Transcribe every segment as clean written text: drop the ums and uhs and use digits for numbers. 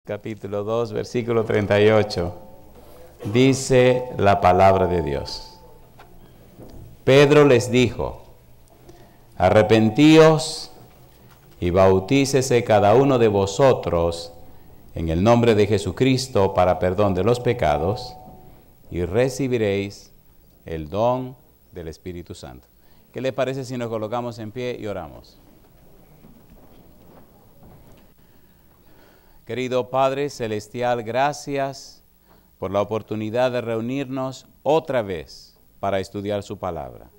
capítulo 2, versículo 38. Dice la palabra de Dios. Pedro les dijo: arrepentíos y bautícese cada uno de vosotros en el nombre de Jesucristo para perdón de los pecados, y recibiréis el don del Espíritu Santo. ¿Qué le parece si nos colocamos en pie y oramos? Querido Padre Celestial, gracias por la oportunidad de reunirnos otra vez para estudiar su palabra.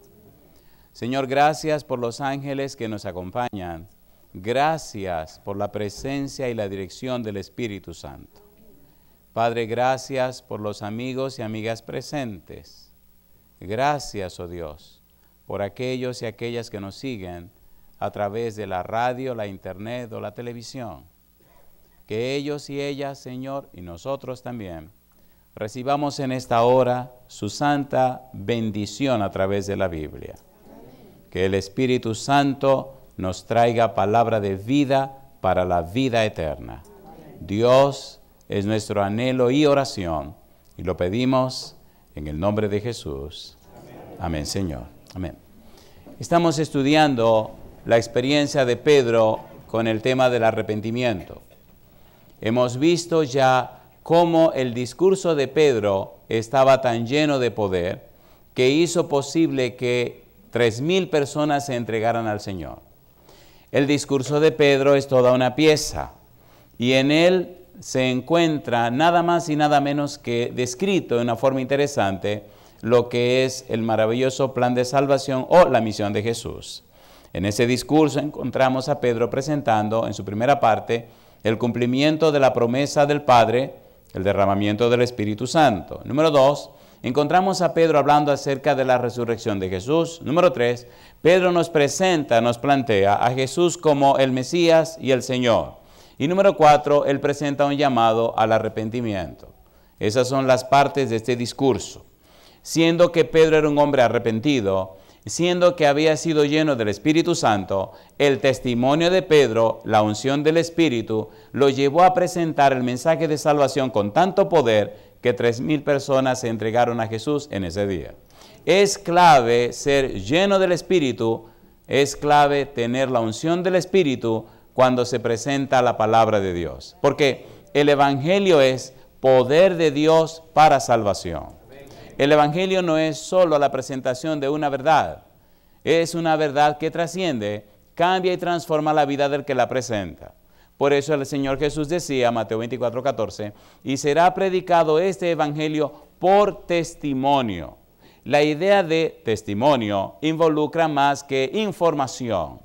Señor, gracias por los ángeles que nos acompañan. Gracias por la presencia y la dirección del Espíritu Santo. Padre, gracias por los amigos y amigas presentes. Gracias, oh Dios, por aquellos y aquellas que nos siguen a través de la radio, la internet o la televisión. Que ellos y ellas, Señor, y nosotros también, recibamos en esta hora su santa bendición a través de la Biblia. Que el Espíritu Santo nos traiga palabra de vida para la vida eterna. Dios es nuestro anhelo y oración, y lo pedimos en el nombre de Jesús. Amén, Señor. Amén. Estamos estudiando la experiencia de Pedro con el tema del arrepentimiento. Hemos visto ya cómo el discurso de Pedro estaba tan lleno de poder que hizo posible que 3,000 personas se entregaran al Señor. El discurso de Pedro es toda una pieza y en él se encuentra nada más y nada menos que descrito de una forma interesante lo que es el maravilloso plan de salvación o la misión de Jesús. En ese discurso encontramos a Pedro presentando en su primera parte el cumplimiento de la promesa del Padre, el derramamiento del Espíritu Santo. Número 2, encontramos a Pedro hablando acerca de la resurrección de Jesús. Número 3, Pedro nos plantea a Jesús como el Mesías y el Señor. Y número 4, él presenta un llamado al arrepentimiento. Esas son las partes de este discurso. Siendo que Pedro era un hombre arrepentido, siendo que había sido lleno del Espíritu Santo, el testimonio de Pedro, la unción del Espíritu, lo llevó a presentar el mensaje de salvación con tanto poder que 3,000 personas se entregaron a Jesús en ese día. Es clave ser lleno del Espíritu, es clave tener la unción del Espíritu cuando se presenta la palabra de Dios. Porque el Evangelio es poder de Dios para salvación. El Evangelio no es solo la presentación de una verdad, es una verdad que trasciende, cambia y transforma la vida del que la presenta. Por eso el Señor Jesús decía, Mateo 24:14, y será predicado este Evangelio por testimonio. La idea de testimonio involucra más que información.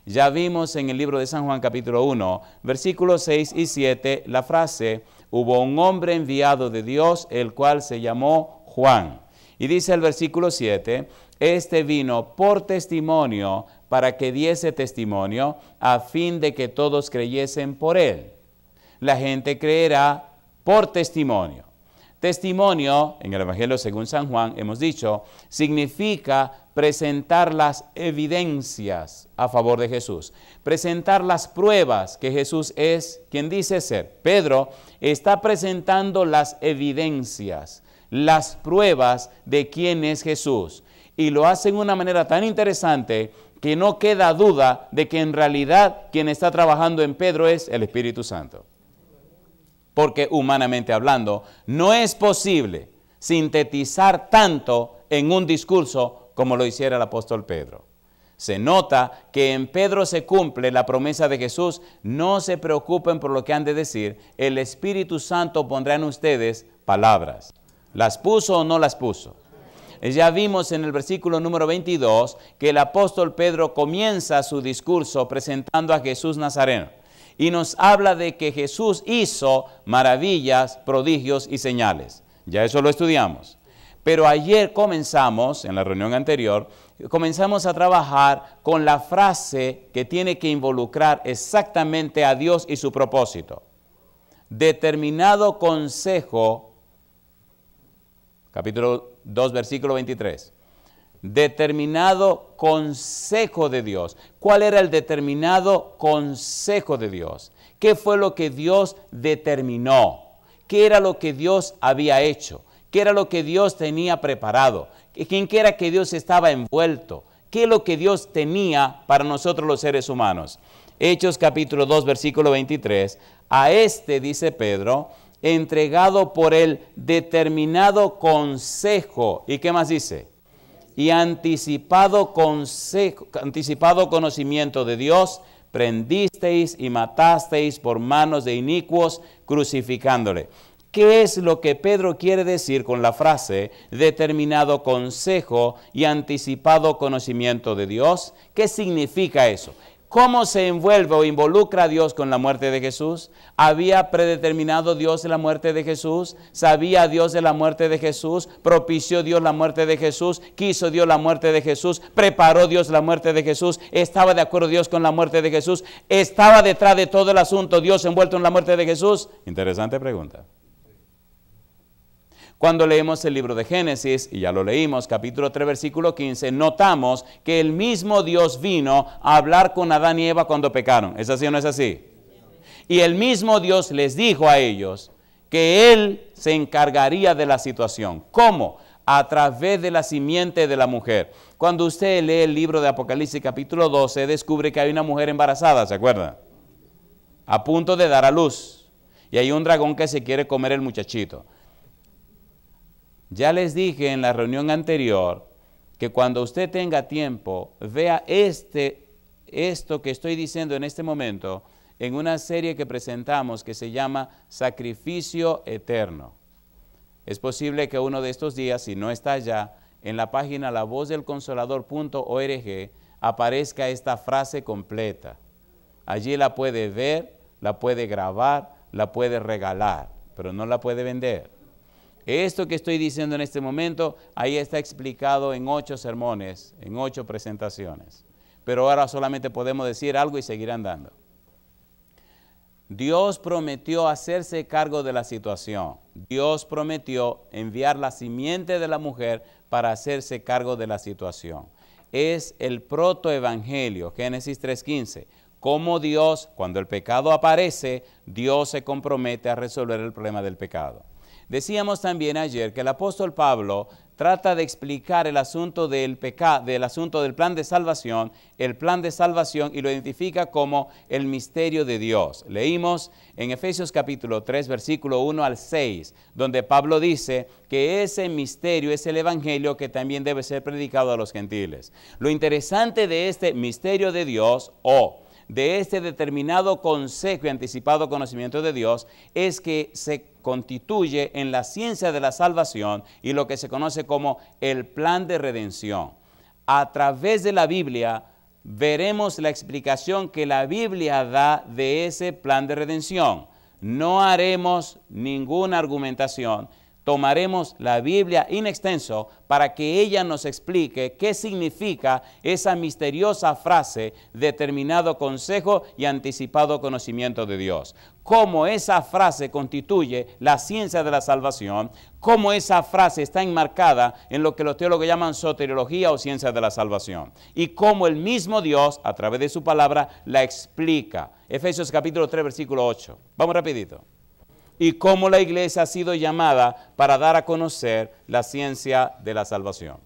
Ya vimos en el libro de San Juan capítulo 1, versículos 6 y 7, la frase, hubo un hombre enviado de Dios, el cual se llamó Juan. Y dice el versículo 7, este vino por testimonio para que diese testimonio a fin de que todos creyesen por él. La gente creerá por testimonio. Testimonio, en el Evangelio según San Juan, hemos dicho, significa presentar las evidencias a favor de Jesús. Presentar las pruebas que Jesús es quien dice ser. Pedro está presentando las evidencias, las pruebas de quién es Jesús. Y lo hace de una manera tan interesante que no queda duda de que en realidad quien está trabajando en Pedro es el Espíritu Santo. Porque humanamente hablando, no es posible sintetizar tanto en un discurso como lo hiciera el apóstol Pedro. Se nota que en Pedro se cumple la promesa de Jesús, no se preocupen por lo que han de decir, el Espíritu Santo pondrá en ustedes palabras. ¿Las puso o no las puso? Ya vimos en el versículo número 22 que el apóstol Pedro comienza su discurso presentando a Jesús Nazareno. Y nos habla de que Jesús hizo maravillas, prodigios y señales. Ya eso lo estudiamos. Pero ayer comenzamos, en la reunión anterior, comenzamos a trabajar con la frase que tiene que involucrar exactamente a Dios y su propósito. Determinado consejo, capítulo 2, versículo 23. Determinado consejo de Dios. ¿Cuál era el determinado consejo de Dios? ¿Qué fue lo que Dios determinó? ¿Qué era lo que Dios había hecho? ¿Qué era lo que Dios tenía preparado? ¿En qué era que Dios estaba envuelto? ¿Qué es lo que Dios tenía para nosotros los seres humanos? Hechos capítulo 2, versículo 23. A este, dice Pedro, entregado por el determinado consejo. ¿Y qué más dice? Y anticipado conocimiento de Dios, prendisteis y matasteis por manos de inicuos, crucificándole. ¿Qué es lo que Pedro quiere decir con la frase determinado consejo y anticipado conocimiento de Dios? ¿Qué significa eso? ¿Cómo se envuelve o involucra a Dios con la muerte de Jesús? ¿Había predeterminado Dios la muerte de Jesús? ¿Sabía Dios de la muerte de Jesús? ¿Propició Dios la muerte de Jesús? ¿Quiso Dios la muerte de Jesús? ¿Preparó Dios la muerte de Jesús? ¿Estaba de acuerdo Dios con la muerte de Jesús? ¿Estaba detrás de todo el asunto Dios envuelto en la muerte de Jesús? Interesante pregunta. Cuando leemos el libro de Génesis, y ya lo leímos, capítulo 3, versículo 15, notamos que el mismo Dios vino a hablar con Adán y Eva cuando pecaron. ¿Es así o no es así? Y el mismo Dios les dijo a ellos que Él se encargaría de la situación. ¿Cómo? A través de la simiente de la mujer. Cuando usted lee el libro de Apocalipsis, capítulo 12, descubre que hay una mujer embarazada, ¿se acuerda? A punto de dar a luz. Y hay un dragón que se quiere comer el muchachito. Ya les dije en la reunión anterior que cuando usted tenga tiempo, vea esto que estoy diciendo en este momento en una serie que presentamos que se llama Sacrificio Eterno. Es posible que uno de estos días, si no está ya, en la página lavozdelconsolador.org aparezca esta frase completa. Allí la puede ver, la puede grabar, la puede regalar, pero no la puede vender. Esto que estoy diciendo en este momento, ahí está explicado en 8 sermones, en 8 presentaciones. Pero ahora solamente podemos decir algo y seguir andando. Dios prometió hacerse cargo de la situación. Dios prometió enviar la simiente de la mujer para hacerse cargo de la situación. Es el protoevangelio, Génesis 3:15. Como Dios, cuando el pecado aparece, Dios se compromete a resolver el problema del pecado. Decíamos también ayer que el apóstol Pablo trata de explicar el asunto del pecado, del asunto del plan de salvación, el plan de salvación, y lo identifica como el misterio de Dios. Leímos en Efesios capítulo 3, versículo 1 al 6, donde Pablo dice que ese misterio es el evangelio que también debe ser predicado a los gentiles. Lo interesante de este misterio de Dios, de este determinado consejo y anticipado conocimiento de Dios, es que se constituye en la ciencia de la salvación y lo que se conoce como el plan de redención. A través de la Biblia veremos la explicación que la Biblia da de ese plan de redención. No haremos ninguna argumentación. Tomaremos la Biblia in extenso para que ella nos explique qué significa esa misteriosa frase, determinado consejo y anticipado conocimiento de Dios. Cómo esa frase constituye la ciencia de la salvación, cómo esa frase está enmarcada en lo que los teólogos llaman soteriología o ciencia de la salvación. Y cómo el mismo Dios, a través de su palabra, la explica. Efesios capítulo 3, versículo 8. Vamos rapidito. Y cómo la iglesia ha sido llamada para dar a conocer la ciencia de la salvación.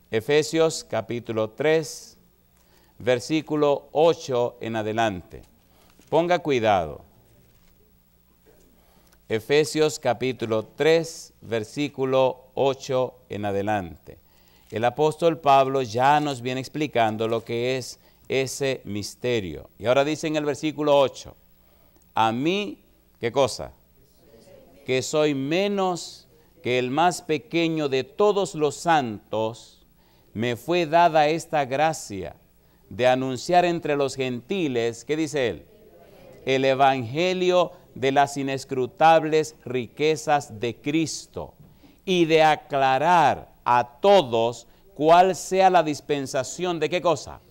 Efesios capítulo 3, versículo 8 en adelante. Ponga cuidado. Efesios capítulo 3, versículo 8 en adelante. El apóstol Pablo ya nos viene explicando lo que es ese misterio. Y ahora dice en el versículo 8, a mí, ¿qué cosa? Que soy menos que el más pequeño de todos los santos, me fue dada esta gracia de anunciar entre los gentiles, ¿qué dice él? El evangelio de las inescrutables riquezas de Cristo y de aclarar a todos cuál sea la dispensación de ¿qué cosa?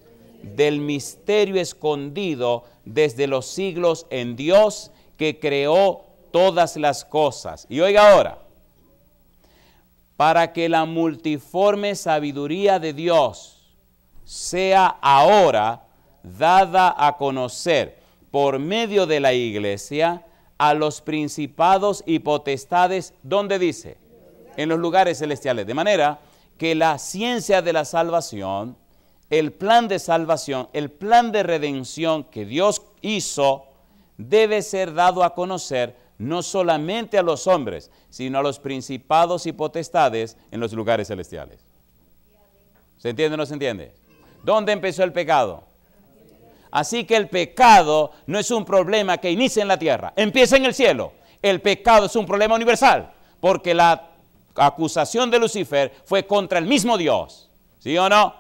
Del misterio escondido desde los siglos en Dios que creó todas las cosas. Y oiga ahora, para que la multiforme sabiduría de Dios sea ahora dada a conocer por medio de la iglesia a los principados y potestades, ¿dónde dice? En los lugares celestiales. De manera que la ciencia de la salvación, el plan de salvación, el plan de redención que Dios hizo, debe ser dado a conocer no solamente a los hombres, sino a los principados y potestades en los lugares celestiales. ¿Se entiende o no se entiende? ¿Dónde empezó el pecado? Así que el pecado no es un problema que inicia en la tierra, empieza en el cielo. El pecado es un problema universal, porque la acusación de Lucifer fue contra el mismo Dios. ¿Sí o no?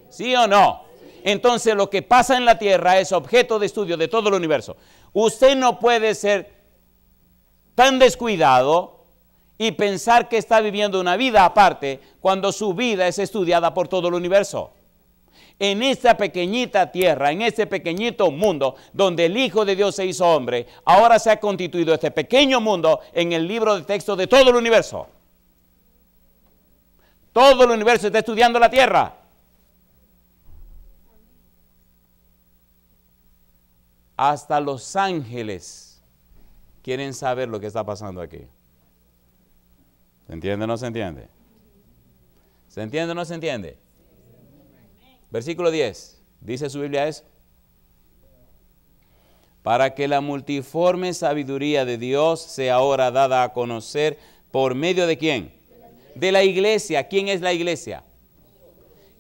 ¿Sí o no? Entonces lo que pasa en la tierra es objeto de estudio de todo el universo. Usted no puede ser tan descuidado y pensar que está viviendo una vida aparte cuando su vida es estudiada por todo el universo. En esta pequeñita tierra, en este pequeñito mundo donde el Hijo de Dios se hizo hombre, ahora se ha constituido este pequeño mundo en el libro de texto de todo el universo. Todo el universo está estudiando la tierra. Hasta los ángeles quieren saber lo que está pasando aquí. ¿Se entiende o no se entiende? ¿Se entiende o no se entiende? Versículo 10. ¿Dice su Biblia eso? Para que la multiforme sabiduría de Dios sea ahora dada a conocer por medio de ¿quién? De la iglesia. ¿Quién es la iglesia?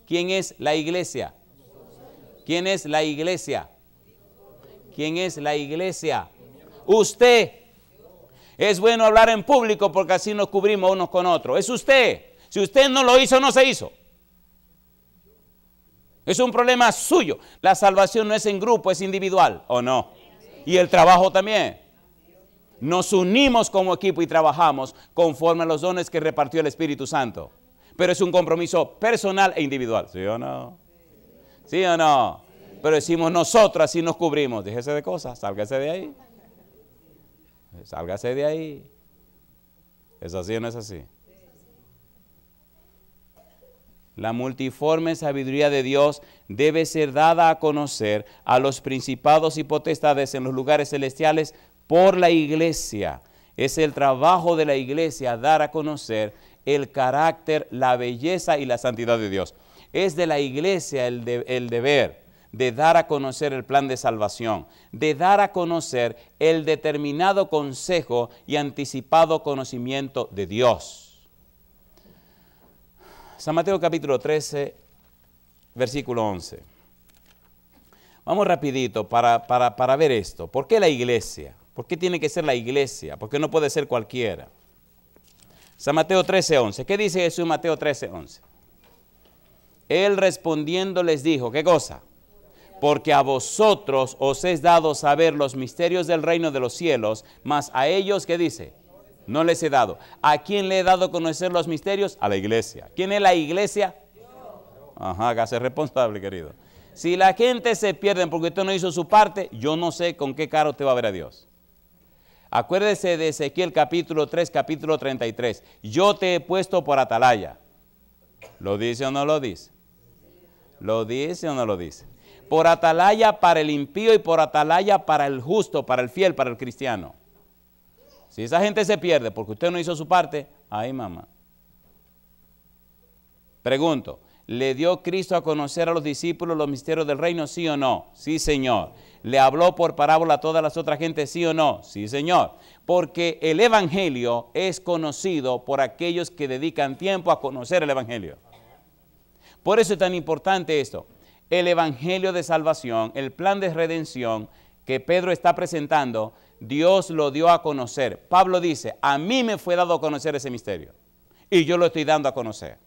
¿Quién es la iglesia? ¿Quién es la iglesia? ¿Quién es la iglesia? Usted. Es bueno hablar en público porque así nos cubrimos unos con otros. Es usted. Si usted no lo hizo, no se hizo. Es un problema suyo. La salvación no es en grupo, es individual, ¿o no? Y el trabajo también. Nos unimos como equipo y trabajamos conforme a los dones que repartió el Espíritu Santo. Pero es un compromiso personal e individual. ¿Sí o no? ¿Sí o no? Pero decimos nosotros, así nos cubrimos. Déjese de cosas, sálgase de ahí. Sálgase de ahí. ¿Es así o no es así? La multiforme sabiduría de Dios debe ser dada a conocer a los principados y potestades en los lugares celestiales por la iglesia. Es el trabajo de la iglesia dar a conocer el carácter, la belleza y la santidad de Dios. Es de la iglesia el deber de dar a conocer el plan de salvación, de dar a conocer el determinado consejo y anticipado conocimiento de Dios. San Mateo capítulo 13, versículo 11. Vamos rapidito para ver esto. ¿Por qué la iglesia? ¿Por qué tiene que ser la iglesia? ¿Por qué no puede ser cualquiera? San Mateo 13, 11. ¿Qué dice Jesús en Mateo 13, 11? Él respondiendo les dijo, ¿qué cosa? Porque a vosotros os es dado saber los misterios del reino de los cielos, mas a ellos, ¿qué dice? No les he dado. ¿A quién le he dado a conocer los misterios? A la iglesia. ¿Quién es la iglesia? Ajá, hágase responsable, querido. Si la gente se pierde porque usted no hizo su parte, yo no sé con qué cara usted va a ver a Dios. Acuérdese de Ezequiel capítulo 3, capítulo 33. Yo te he puesto por atalaya. ¿Lo dice o no lo dice? ¿Lo dice o no lo dice? Por atalaya para el impío y por atalaya para el justo, para el fiel, para el cristiano. Si esa gente se pierde porque usted no hizo su parte, ay mamá. Pregunto, ¿le dio Cristo a conocer a los discípulos los misterios del reino, sí o no? Sí, Señor. ¿Le habló por parábola a todas las otras gentes, sí o no? Sí, Señor. Porque el evangelio es conocido por aquellos que dedican tiempo a conocer el evangelio. Por eso es tan importante esto. El evangelio de salvación, el plan de redención que Pedro está presentando, Dios lo dio a conocer. Pablo dice, a mí me fue dado a conocer ese misterio y yo lo estoy dando a conocer.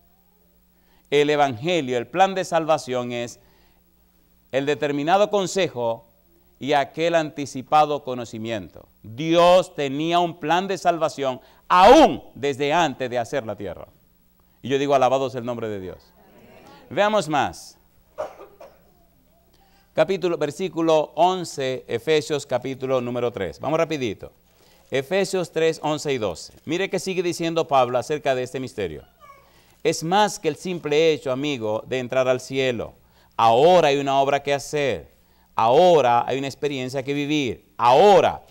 El evangelio, el plan de salvación es el determinado consejo y aquel anticipado conocimiento. Dios tenía un plan de salvación aún desde antes de hacer la tierra. Y yo digo, alabado sea el nombre de Dios. Veamos más. Versículo 11, Efesios capítulo número 3. Vamos rapidito. Efesios 3, 11 y 12. Mire que sigue diciendo Pablo acerca de este misterio. Es más que el simple hecho, amigo, de entrar al cielo. Ahora hay una obra que hacer. Ahora hay una experiencia que vivir. Ahora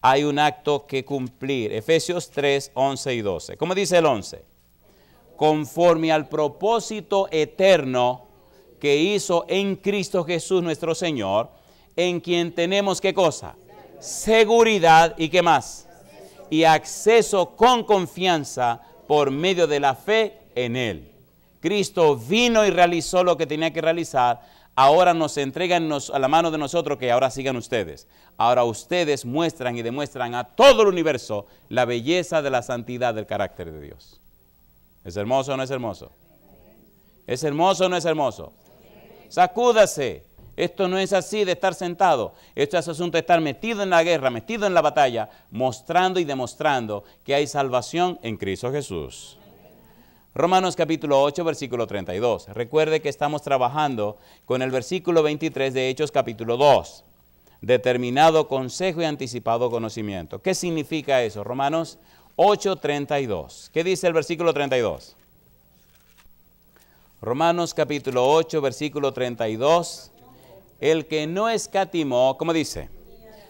hay un acto que cumplir. Efesios 3, 11 y 12. ¿Cómo dice el 11? Conforme al propósito eterno que hizo en Cristo Jesús nuestro Señor, en quien tenemos, ¿qué cosa? Seguridad y ¿qué más? Y acceso con confianza por medio de la fe en Él. Cristo vino y realizó lo que tenía que realizar. Ahora nos entregan a la mano de nosotros que ahora sigan ustedes. Ahora ustedes muestran y demuestran a todo el universo la belleza de la santidad del carácter de Dios. ¿Es hermoso o no es hermoso? ¿Es hermoso o no es hermoso? Sacúdase. Esto no es así de estar sentado. Esto es asunto de estar metido en la guerra, metido en la batalla, mostrando y demostrando que hay salvación en Cristo Jesús. Romanos capítulo 8, versículo 32. Recuerde que estamos trabajando con el versículo 23 de Hechos capítulo 2. Determinado consejo y anticipado conocimiento. ¿Qué significa eso? Romanos 8, 32. ¿Qué dice el versículo 32? Romanos capítulo 8, versículo 32. El que no escatimó, ¿cómo dice?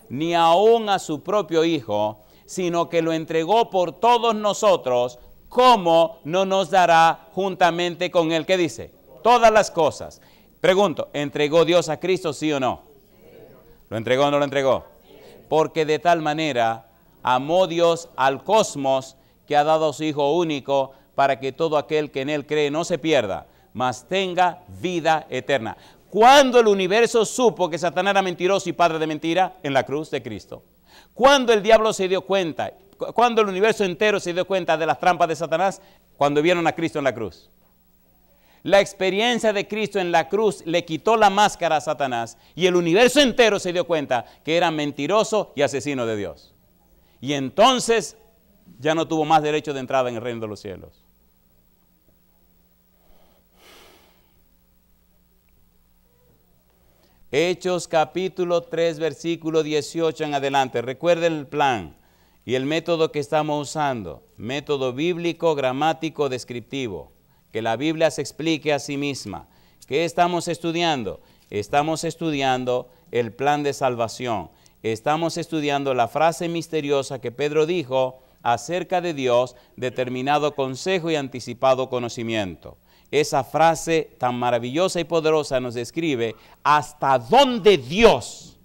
Ni aun a su propio Hijo, sino que lo entregó por todos nosotros, ¿cómo no nos dará juntamente con él? ¿Qué dice? Todas las cosas. Pregunto, ¿entregó Dios a Cristo, sí o no? ¿Lo entregó o no lo entregó? Porque de tal manera amó Dios al cosmos que ha dado a su Hijo único para que todo aquel que en él cree no se pierda, mas tenga vida eterna. ¿Cuándo el universo supo que Satanás era mentiroso y padre de mentira? En la cruz de Cristo. ¿Cuándo el diablo se dio cuenta? ¿Cuándo el universo entero se dio cuenta de las trampas de Satanás? Cuando vieron a Cristo en la cruz. La experiencia de Cristo en la cruz le quitó la máscara a Satanás y el universo entero se dio cuenta que era mentiroso y asesino de Dios. Y entonces ya no tuvo más derecho de entrada en el reino de los cielos. Hechos capítulo 3, versículo 18 en adelante. Recuerden el plan y el método que estamos usando. Método bíblico, gramático, descriptivo. Que la Biblia se explique a sí misma. ¿Qué estamos estudiando? Estamos estudiando el plan de salvación. Estamos estudiando la frase misteriosa que Pedro dijo acerca de Dios, determinado consejo y anticipado conocimiento. Esa frase tan maravillosa y poderosa nos describe hasta dónde Dios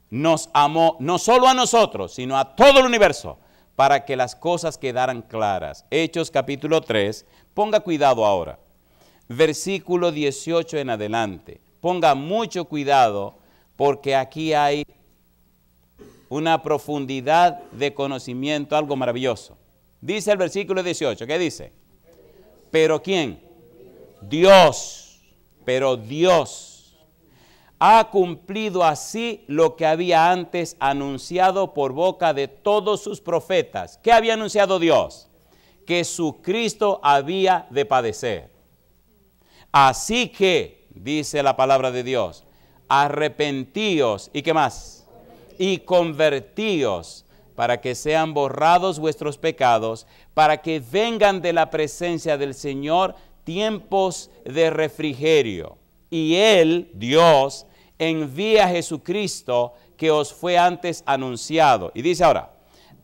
nos amó, no solo a nosotros, sino a todo el universo, para que las cosas quedaran claras. Hechos capítulo 3, ponga cuidado ahora. Versículo 18 en adelante. Ponga mucho cuidado porque aquí hay una profundidad de conocimiento, algo maravilloso. Dice el versículo 18, ¿qué dice? ¿Pero quién? Dios. Pero Dios ha cumplido así lo que había antes anunciado por boca de todos sus profetas. ¿Qué había anunciado Dios? Que su Cristo había de padecer. Así que, dice la palabra de Dios, arrepentíos, ¿y qué más? Y convertíos, para que sean borrados vuestros pecados, para que vengan de la presencia del Señor tiempos de refrigerio. Y Él, Dios, envía a Jesucristo que os fue antes anunciado. Y dice ahora,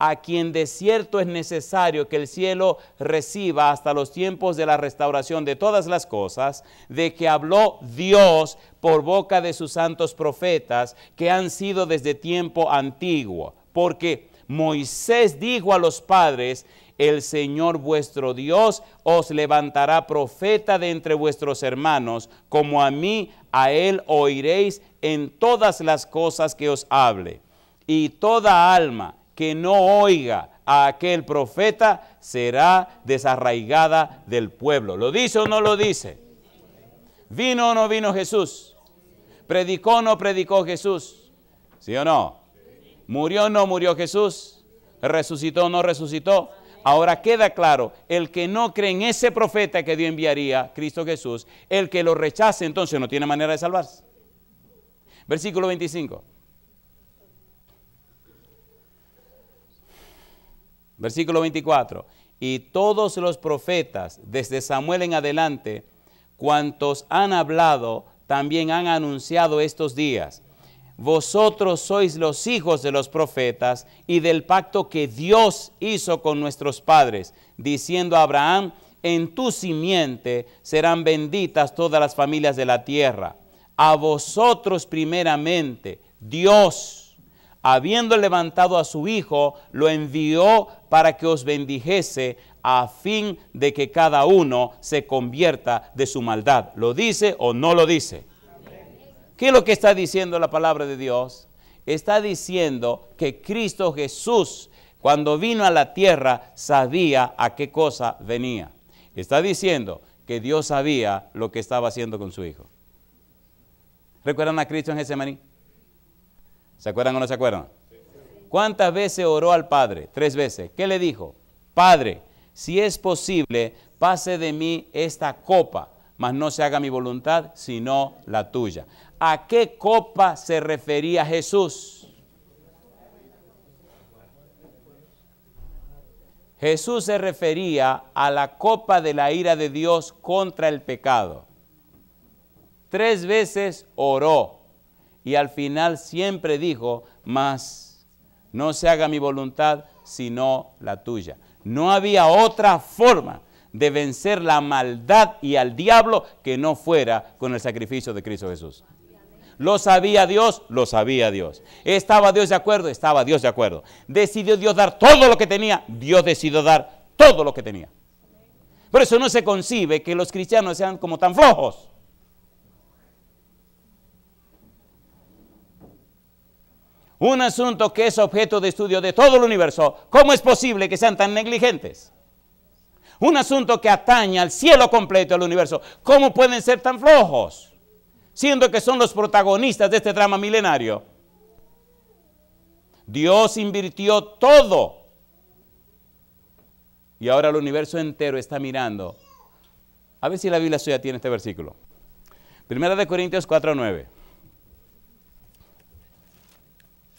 a quien de cierto es necesario que el cielo reciba hasta los tiempos de la restauración de todas las cosas, de que habló Dios por boca de sus santos profetas, que han sido desde tiempo antiguo. Porque Moisés dijo a los padres, el Señor vuestro Dios os levantará profeta de entre vuestros hermanos, como a mí, a él oiréis en todas las cosas que os hable. Y toda alma que no oiga a aquel profeta será desarraigada del pueblo. ¿Lo dice o no lo dice? ¿Vino o no vino Jesús? ¿Predicó o no predicó Jesús? ¿Sí o no? ¿Murió o no murió Jesús? ¿Resucitó o no resucitó? Ahora queda claro, el que no cree en ese profeta que Dios enviaría, Cristo Jesús, el que lo rechace entonces no tiene manera de salvarse. Versículo 25. Versículo 24. Y todos los profetas, desde Samuel en adelante, cuantos han hablado, también han anunciado estos días. Vosotros sois los hijos de los profetas y del pacto que Dios hizo con nuestros padres, diciendo a Abraham, en tu simiente serán benditas todas las familias de la tierra. A vosotros primeramente, Dios, habiendo levantado a su Hijo, lo envió para que os bendijese, a fin de que cada uno se convierta de su maldad. ¿Lo dice o no lo dice? ¿Qué es lo que está diciendo la palabra de Dios? Está diciendo que Cristo Jesús, cuando vino a la tierra, sabía a qué cosa venía. Está diciendo que Dios sabía lo que estaba haciendo con su Hijo. ¿Recuerdan a Cristo en Getsemaní? ¿Se acuerdan o no se acuerdan? ¿Cuántas veces oró al Padre? 3 veces. ¿Qué le dijo? Padre, si es posible, pase de mí esta copa, mas no se haga mi voluntad, sino la tuya. ¿A qué copa se refería Jesús? Jesús se refería a la copa de la ira de Dios contra el pecado. 3 veces oró y al final siempre dijo, mas no se haga mi voluntad, sino la tuya. No había otra forma de vencer la maldad y al diablo que no fuera con el sacrificio de Cristo Jesús. ¿Lo sabía Dios? Lo sabía Dios. ¿Estaba Dios de acuerdo? Estaba Dios de acuerdo. ¿Decidió Dios dar todo lo que tenía? Dios decidió dar todo lo que tenía. Por eso no se concibe que los cristianos sean como tan flojos. Un asunto que es objeto de estudio de todo el universo. ¿Cómo es posible que sean tan negligentes? Un asunto que atañe al cielo completo del universo. ¿Cómo pueden ser tan flojos? Siendo que son los protagonistas de este drama milenario. Dios invirtió todo. Y ahora el universo entero está mirando. A ver si la Biblia suya tiene este versículo. 1 Corintios 4:9.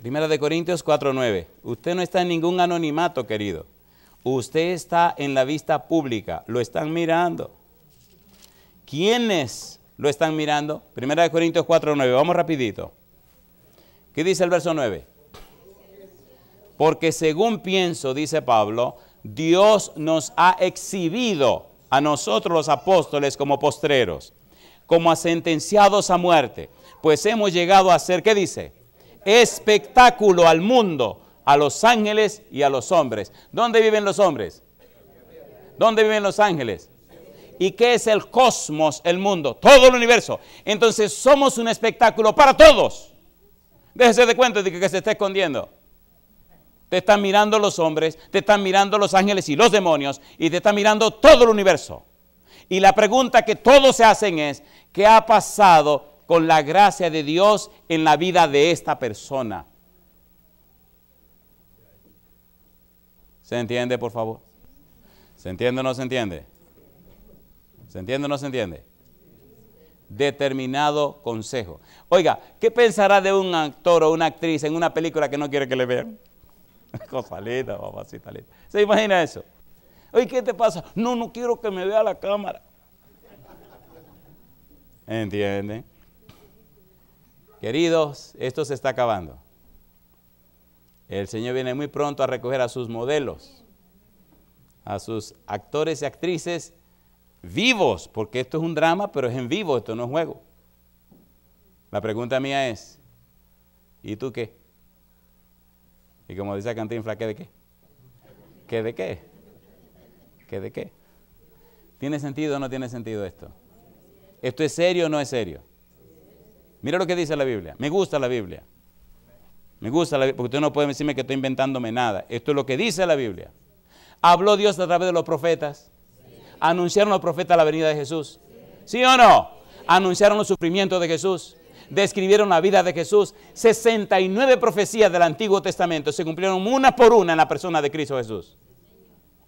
1 Corintios 4:9. Usted no está en ningún anonimato, querido. Usted está en la vista pública. Lo están mirando. ¿Quiénes lo están mirando? 1 Corintios 4:9. Vamos rapidito. ¿Qué dice el verso 9? Porque según pienso, dice Pablo, Dios nos ha exhibido a nosotros los apóstoles como postreros, como a sentenciados a muerte, pues hemos llegado a ser, ¿qué dice? Espectáculo al mundo, a los ángeles y a los hombres. ¿Dónde viven los hombres? ¿Dónde viven los ángeles? ¿Y qué es el cosmos, el mundo? Todo el universo. Entonces somos un espectáculo para todos. Déjese de cuenta de que se está escondiendo. Te están mirando los hombres, te están mirando los ángeles y los demonios, y te está mirando todo el universo. Y la pregunta que todos se hacen es, ¿qué ha pasado con la gracia de Dios en la vida de esta persona? ¿Se entiende, por favor? ¿Se entiende o no se entiende? ¿Se entiende o no se entiende? Determinado consejo. Oiga, ¿qué pensará de un actor o una actriz en una película que no quiere que le vean? Cosa linda, papacita linda. ¿Se imagina eso? Oye, ¿qué te pasa? No, no quiero que me vea la cámara. ¿Entienden? Queridos, esto se está acabando. El Señor viene muy pronto a recoger a sus modelos, a sus actores y actrices vivos, porque esto es un drama, pero es en vivo, esto no es juego. La pregunta mía es, ¿y tú qué? Y como dice Cantinflas, ¿qué de qué? ¿Qué de qué? ¿Qué de qué? ¿Tiene sentido o no tiene sentido esto? ¿Esto es serio o no es serio? Mira lo que dice la Biblia. Me gusta la Biblia. Me gusta la Biblia, porque usted no puede decirme que estoy inventándome nada. Esto es lo que dice la Biblia. ¿Habló Dios a través de los profetas? Sí. ¿Anunciaron los profetas la venida de Jesús? ¿Sí o no? ¿Anunciaron los sufrimientos de Jesús? ¿Describieron la vida de Jesús? 69 profecías del Antiguo Testamento se cumplieron una por una en la persona de Cristo Jesús.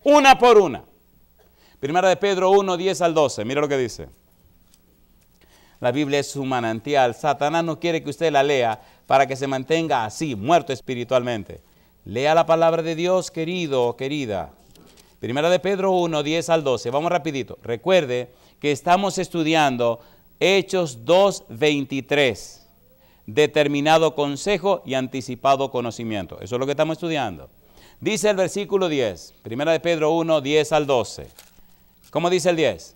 Una por una. Primera de Pedro 1, 10 al 12. Mira lo que dice. La Biblia es un manantial. Satanás no quiere que usted la lea para que se mantenga así, muerto espiritualmente. Lea la palabra de Dios, querido o querida. Primera de Pedro 1, 10 al 12. Vamos rapidito. Recuerde que estamos estudiando Hechos 2:23. Determinado consejo y anticipado conocimiento. Eso es lo que estamos estudiando. Dice el versículo 10, 1 de Pedro 1, 10 al 12. ¿Cómo dice el 10?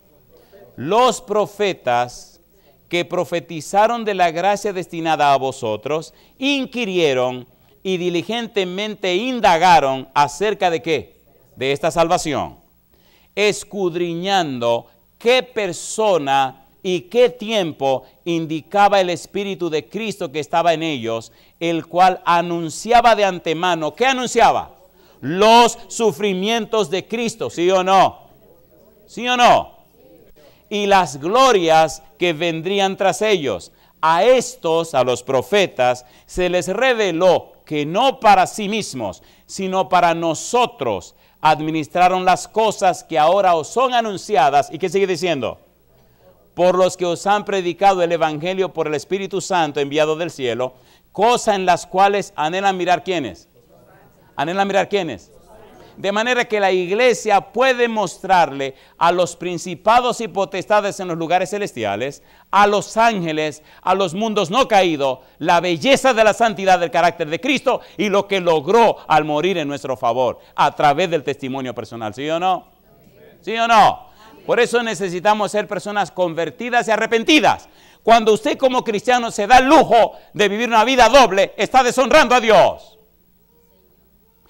Los profetas que profetizaron de la gracia destinada a vosotros, inquirieron y diligentemente indagaron acerca de ¿qué? De esta salvación, escudriñando qué persona y qué tiempo indicaba el Espíritu de Cristo que estaba en ellos, el cual anunciaba de antemano. ¿Qué anunciaba? Los sufrimientos de Cristo, ¿sí o no? ¿Sí o no? Y las glorias que vendrían tras ellos. A estos, a los profetas, se les reveló que no para sí mismos, sino para nosotros, administraron las cosas que ahora os son anunciadas. ¿Y qué sigue diciendo? Por los que os han predicado el Evangelio por el Espíritu Santo enviado del cielo, cosas en las cuales anhelan mirar ¿quiénes? ¿Anhelan mirar quiénes? De manera que la iglesia puede mostrarle a los principados y potestades en los lugares celestiales, a los ángeles, a los mundos no caídos, la belleza de la santidad del carácter de Cristo y lo que logró al morir en nuestro favor, a través del testimonio personal. ¿Sí o no? ¿Sí o no? Por eso necesitamos ser personas convertidas y arrepentidas. Cuando usted como cristiano se da el lujo de vivir una vida doble, está deshonrando a Dios.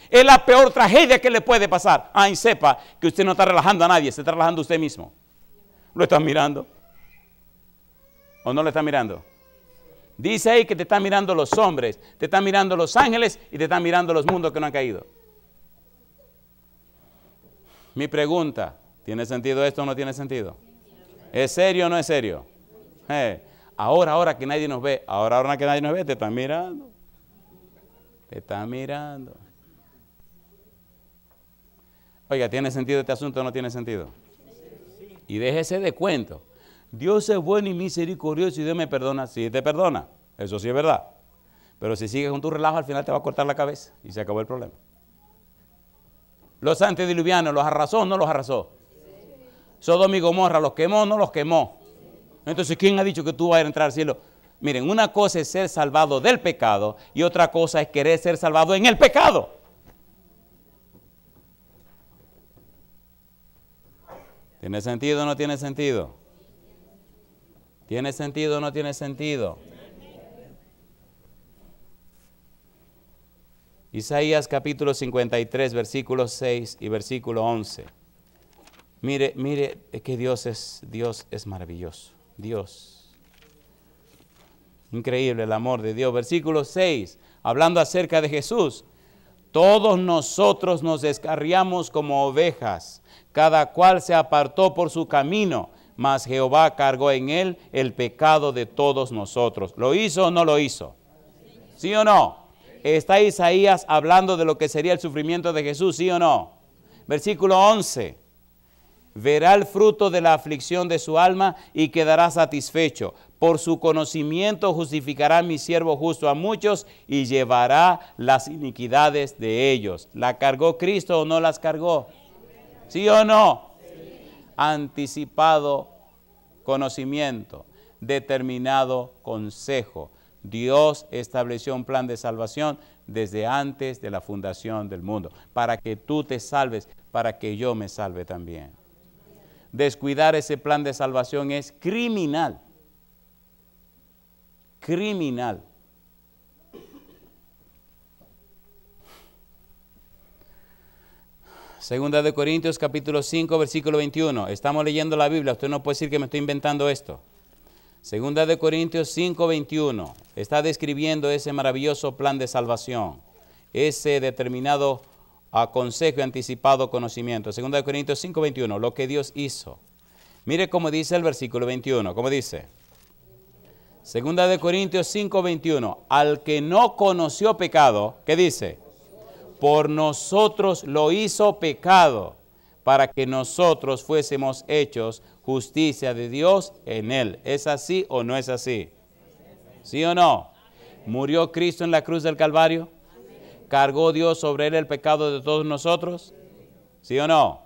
Es la peor tragedia que le puede pasar. Y sepa que usted no está relajando a nadie, se está relajando a usted mismo. ¿Lo están mirando? ¿O no lo están mirando? Dice ahí que te están mirando los hombres, te están mirando los ángeles y te están mirando los mundos que no han caído. Mi pregunta, ¿tiene sentido esto o no tiene sentido? ¿Es serio o no es serio? Ahora que nadie nos ve, ahora que nadie nos ve, te están mirando. Te están mirando. Oiga, ¿tiene sentido este asunto o no tiene sentido? Y déjese de cuento. Dios es bueno y misericordioso y Dios me perdona. Sí, te perdona. Eso sí es verdad. Pero si sigues con tu relajo, al final te va a cortar la cabeza y se acabó el problema. Los antediluvianos, ¿los arrasó o no los arrasó? Sodoma y Gomorra, ¿los quemó o no los quemó? Entonces, ¿quién ha dicho que tú vas a entrar al cielo? Miren, una cosa es ser salvado del pecado y otra cosa es querer ser salvado en el pecado. ¿Tiene sentido o no tiene sentido? ¿Tiene sentido o no tiene sentido? Isaías capítulo 53, versículo 6 y versículo 11. Mire, es que Dios es maravilloso. Dios. Increíble el amor de Dios. Versículo 6, hablando acerca de Jesús. Todos nosotros nos descarriamos como ovejas, cada cual se apartó por su camino, mas Jehová cargó en él el pecado de todos nosotros. ¿Lo hizo o no lo hizo? ¿Sí o no? ¿Está Isaías hablando de lo que sería el sufrimiento de Jesús? ¿Sí o no? Versículo 11. Verá el fruto de la aflicción de su alma y quedará satisfecho. Por su conocimiento justificará mi siervo justo a muchos y llevará las iniquidades de ellos. ¿La cargó Cristo o no las cargó? ¿Sí o no? Sí. Anticipado conocimiento, determinado consejo. Dios estableció un plan de salvación desde antes de la fundación del mundo, para que tú te salves, para que yo me salve también. Descuidar ese plan de salvación es criminal. Criminal. Segunda de Corintios capítulo 5 versículo 21. Estamos leyendo la Biblia, usted no puede decir que me estoy inventando esto. Segunda de Corintios 5, 21. Está describiendo ese maravilloso plan de salvación, ese determinado consejo y anticipado conocimiento. Segunda de Corintios 5, 21. Lo que Dios hizo. Mire cómo dice el versículo 21. ¿Cómo dice? Segunda de Corintios 5, 21. Al que no conoció pecado, ¿qué dice? Por nosotros lo hizo pecado, para que nosotros fuésemos hechos justicia de Dios en él. ¿Es así o no es así? ¿Sí o no? ¿Murió Cristo en la cruz del Calvario? ¿Cargó Dios sobre él el pecado de todos nosotros? ¿Sí o no?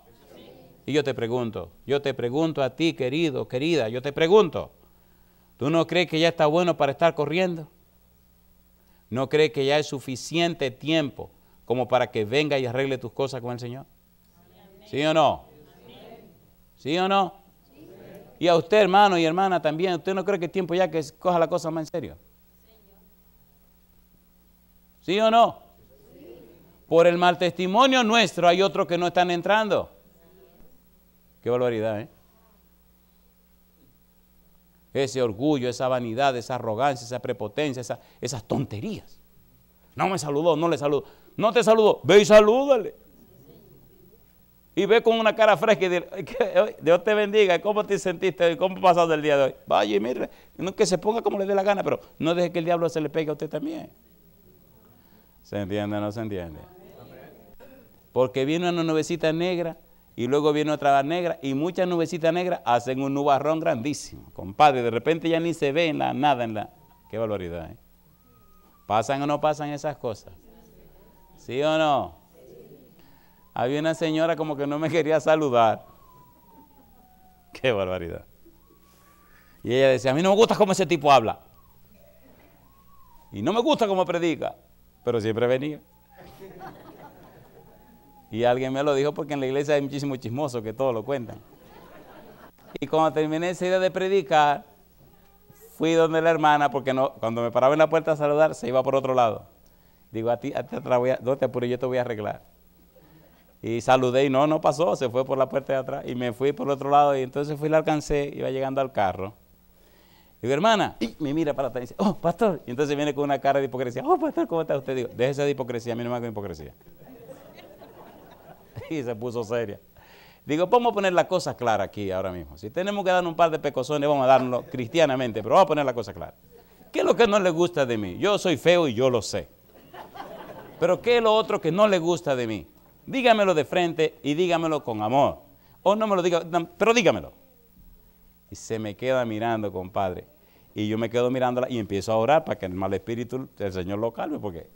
Y yo te pregunto a ti, querido, querida, yo te pregunto, ¿Tú no crees que ya está bueno para estar corriendo? ¿No crees que ya es suficiente tiempo como para que venga y arregle tus cosas con el Señor? ¿Sí o no? ¿Sí o no? Y a usted, hermano y hermana, también, ¿usted no cree que es tiempo ya que coja la cosa más en serio? ¿Sí o no? Por el mal testimonio nuestro hay otros que no están entrando. Qué barbaridad, ¿eh? Ese orgullo, esa vanidad, esa arrogancia, esa prepotencia, esas tonterías. No me saludó, no le saludó. No te saludó, ve y salúdale. Y ve con una cara fresca y dile, Dios te bendiga, ¿cómo te sentiste hoy? ¿Cómo pasaste el día de hoy? Vaya y mire, no que se ponga como le dé la gana, pero no deje que el diablo se le pegue a usted también. ¿Se entiende o no se entiende? Porque viene una nubecita negra y luego viene otra negra y muchas nubecitas negras hacen un nubarrón grandísimo. Compadre, de repente ya ni se ve nada. Qué barbaridad, ¿eh? ¿Pasan o no pasan esas cosas? ¿Sí o no? Había una señora como que no me quería saludar. Qué barbaridad. Y ella decía, a mí no me gusta cómo ese tipo habla. Y no me gusta cómo predica. Pero siempre venía. Y alguien me lo dijo porque en la iglesia hay muchísimos chismosos que todo lo cuentan. Y cuando terminé esa idea de predicar, fui donde la hermana, porque no, cuando me paraba en la puerta a saludar, se iba por otro lado. Digo, a ti atrás no te apures, yo te voy a arreglar. Y saludé y no pasó, se fue por la puerta de atrás. Y me fui por el otro lado y entonces fui y la alcancé, iba llegando al carro. Digo, hermana, y me mira para atrás y dice, oh, pastor. Y entonces viene con una cara de hipocresía, oh, pastor, ¿cómo está usted? Digo, déjese de hipocresía, a mí no me hago hipocresía. Y se puso seria. Digo, vamos a poner la cosa clara aquí ahora mismo. Si tenemos que dar un par de pecosones, vamos a darlo cristianamente, pero vamos a poner la cosa clara. ¿Qué es lo que no le gusta de mí? Yo soy feo y yo lo sé. Pero ¿qué es lo otro que no le gusta de mí? Dígamelo de frente y dígamelo con amor. O no me lo diga, pero dígamelo. Y se me queda mirando, compadre. Y yo me quedo mirándola y empiezo a orar para que el mal espíritu del Señor lo calme, porque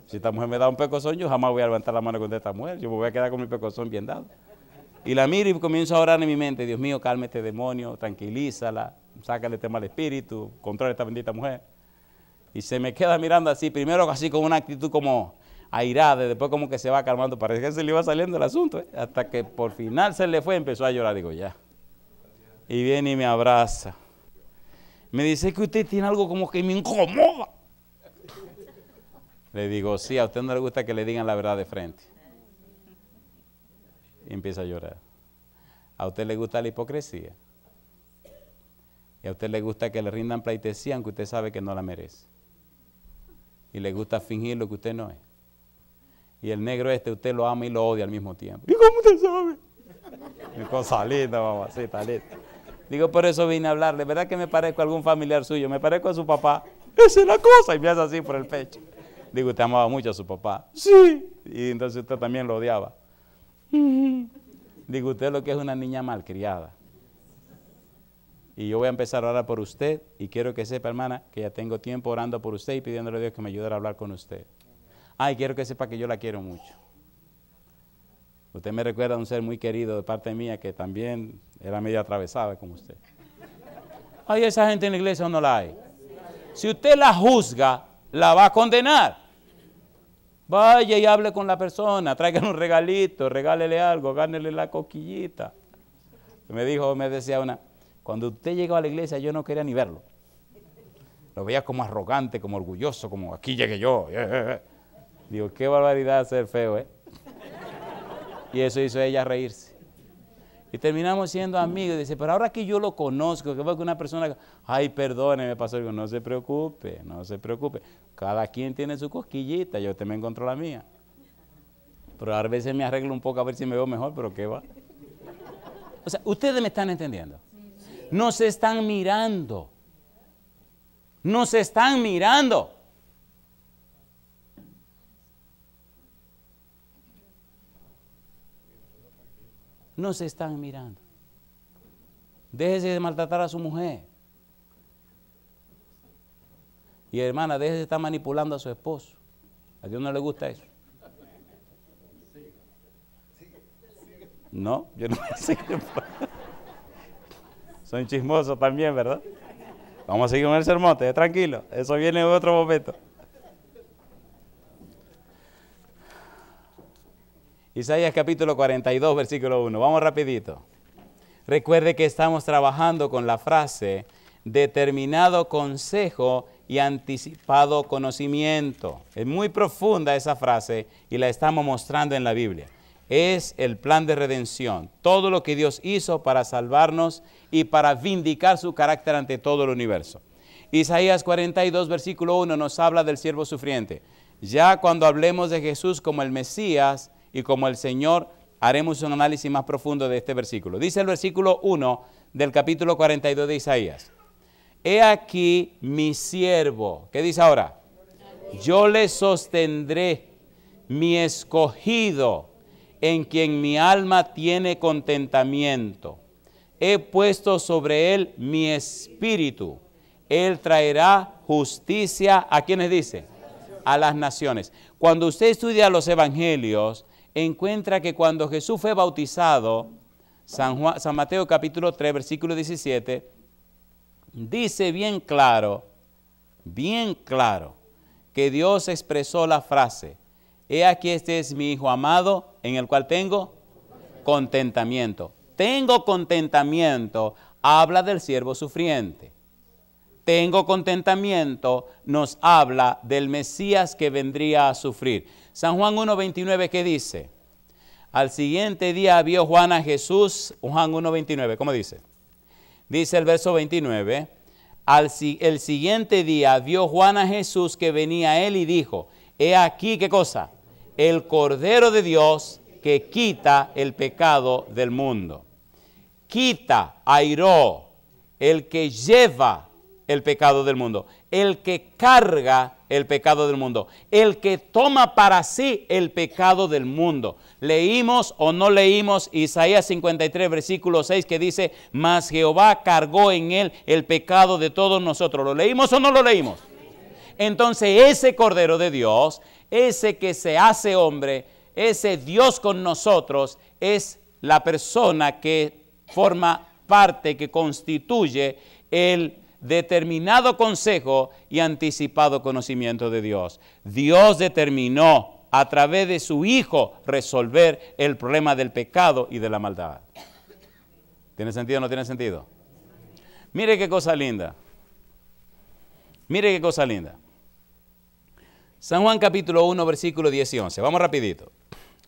si esta mujer me da un pecozón, yo jamás voy a levantar la mano contra esta mujer. Yo me voy a quedar con mi pecozón bien dado. Y la miro y comienzo a orar en mi mente. Dios mío, calme este demonio, tranquilízala, sácale este mal espíritu, controla esta bendita mujer. Y se me queda mirando así, primero así con una actitud como airada, después como que se va calmando, parece que se le iba saliendo el asunto, hasta que por final se le fue y empezó a llorar. Digo, ya. Y viene y me abraza. Me dice que usted tiene algo como que me incomoda. Le digo, sí, a usted no le gusta que le digan la verdad de frente. Y empieza a llorar. A usted le gusta la hipocresía. Y a usted le gusta que le rindan pleitesía aunque usted sabe que no la merece. Y le gusta fingir lo que usted no es. Y el negro usted lo ama y lo odia al mismo tiempo. ¿Y cómo usted sabe? Mi cosa linda, mamacita linda. Digo, por eso vine a hablarle. ¿Verdad que me parezco a algún familiar suyo? Me parezco a su papá. Esa es la cosa. Y me hace así por el pecho. Digo, usted amaba mucho a su papá. Sí. Y entonces usted también lo odiaba. Digo, usted lo que es una niña malcriada. Y yo voy a empezar a orar por usted. Y quiero que sepa, hermana, que ya tengo tiempo orando por usted y pidiéndole a Dios que me ayude a hablar con usted. Ay, quiero que sepa que yo la quiero mucho. Usted me recuerda a un ser muy querido de parte mía que también era medio atravesada como usted. ¿Hay esa gente en la iglesia o no la hay? Si usted la juzga, la va a condenar. Vaya y hable con la persona, tráigale un regalito, regálele algo, gánele la coquillita. Me decía una, cuando usted llegó a la iglesia yo no quería ni verlo. Lo veía como arrogante, como orgulloso, como aquí llegué yo. Digo, qué barbaridad ser feo, ¿eh? Y eso hizo ella reírse. Y terminamos siendo amigos. Y dice, pero ahora que yo lo conozco, que veo que una persona, ay, perdóneme, pastor. Digo, no se preocupe, no se preocupe. Cada quien tiene su cosquillita, yo te me encontró la mía. Pero a veces me arreglo un poco a ver si me veo mejor, pero qué va. O sea, ustedes me están entendiendo. No se están mirando. No se están mirando. No se están mirando. Déjese de maltratar a su mujer. Y hermana, déjese de estar manipulando a su esposo. A Dios no le gusta eso. No, yo no sé. Son chismosos también, ¿verdad? Vamos a seguir con el sermón, tranquilo, eso viene en otro momento. Isaías capítulo 42, versículo 1. Vamos rapidito. Recuerde que estamos trabajando con la frase determinado consejo y anticipado conocimiento. Es muy profunda esa frase y la estamos mostrando en la Biblia. Es el plan de redención, todo lo que Dios hizo para salvarnos y para vindicar su carácter ante todo el universo. Isaías 42, versículo 1 nos habla del siervo sufriente. Ya cuando hablemos de Jesús como el Mesías y como el Señor, haremos un análisis más profundo de este versículo. Dice el versículo 1 del capítulo 42 de Isaías. He aquí mi siervo. ¿Qué dice ahora? Yo le sostendré, mi escogido, en quien mi alma tiene contentamiento. He puesto sobre él mi espíritu. Él traerá justicia. ¿A quiénes dice? A las naciones. Cuando usted estudia los evangelios, encuentra que cuando Jesús fue bautizado, San Mateo capítulo 3, versículo 17, dice bien claro, que Dios expresó la frase, he aquí este es mi Hijo amado, en el cual tengo contentamiento. Tengo contentamiento, habla del siervo sufriente. Tengo contentamiento, nos habla del Mesías que vendría a sufrir. San Juan 1:29, ¿qué dice? Al siguiente día vio Juan a Jesús, Juan 1:29, ¿cómo dice? Dice el verso 29, el siguiente día vio Juan a Jesús que venía a él y dijo, he aquí, ¿qué cosa? El Cordero de Dios que quita el pecado del mundo. Quita, airó, el que lleva el pecado del mundo, el que carga el pecado del mundo, el que toma para sí el pecado del mundo. Leímos o no leímos Isaías 53, versículo 6, que dice, mas Jehová cargó en él el pecado de todos nosotros. ¿Lo leímos o no lo leímos? Entonces ese Cordero de Dios, ese que se hace hombre, ese Dios con nosotros, es la persona que forma parte, que constituye el determinado consejo y anticipado conocimiento de Dios. Dios determinó a través de su Hijo resolver el problema del pecado y de la maldad. ¿Tiene sentido o no tiene sentido? Mire qué cosa linda. Mire qué cosa linda. San Juan capítulo 1, versículo 10 y 11. Vamos rapidito.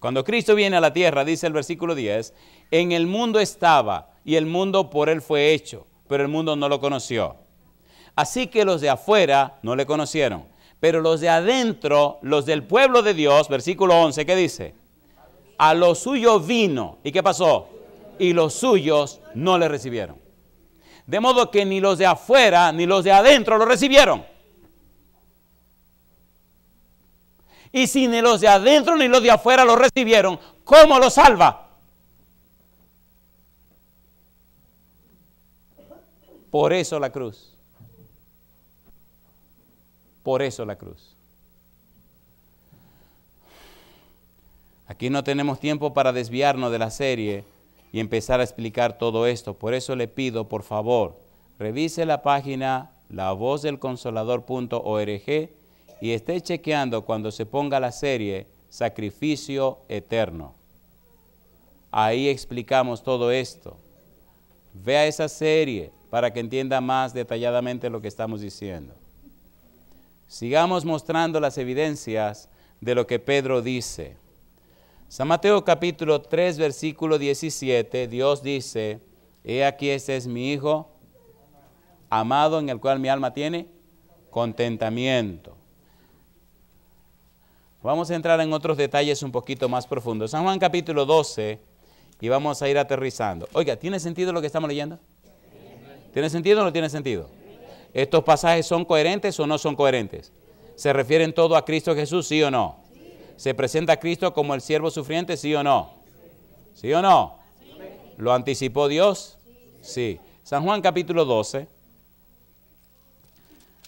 Cuando Cristo viene a la tierra, dice el versículo 10, en el mundo estaba y el mundo por él fue hecho, pero el mundo no lo conoció. Así que los de afuera no le conocieron, pero los de adentro, los del pueblo de Dios, versículo 11, ¿qué dice? A los suyos vino. ¿Y qué pasó? Y los suyos no le recibieron. De modo que ni los de afuera ni los de adentro lo recibieron. Y si ni los de adentro ni los de afuera lo recibieron, ¿cómo lo salva? Por eso la cruz. Por eso la cruz. Aquí no tenemos tiempo para desviarnos de la serie y empezar a explicar todo esto. Por eso le pido, por favor, revise la página lavozdelconsolador.org y esté chequeando cuando se ponga la serie Sacrificio Eterno. Ahí explicamos todo esto. Vea esa serie para que entienda más detalladamente lo que estamos diciendo. Sigamos mostrando las evidencias de lo que Pedro dice. San Mateo capítulo 3, versículo 17, Dios dice, he aquí este es mi Hijo amado en el cual mi alma tiene contentamiento. Vamos a entrar en otros detalles un poquito más profundos. San Juan capítulo 12 y vamos a ir aterrizando. Oiga, ¿tiene sentido lo que estamos leyendo? ¿Tiene sentido o no tiene sentido? ¿Estos pasajes son coherentes o no son coherentes? ¿Se refieren todo a Cristo Jesús, sí o no? ¿Se presenta a Cristo como el siervo sufriente, sí o no? ¿Sí o no? ¿Lo anticipó Dios? Sí. San Juan capítulo 12.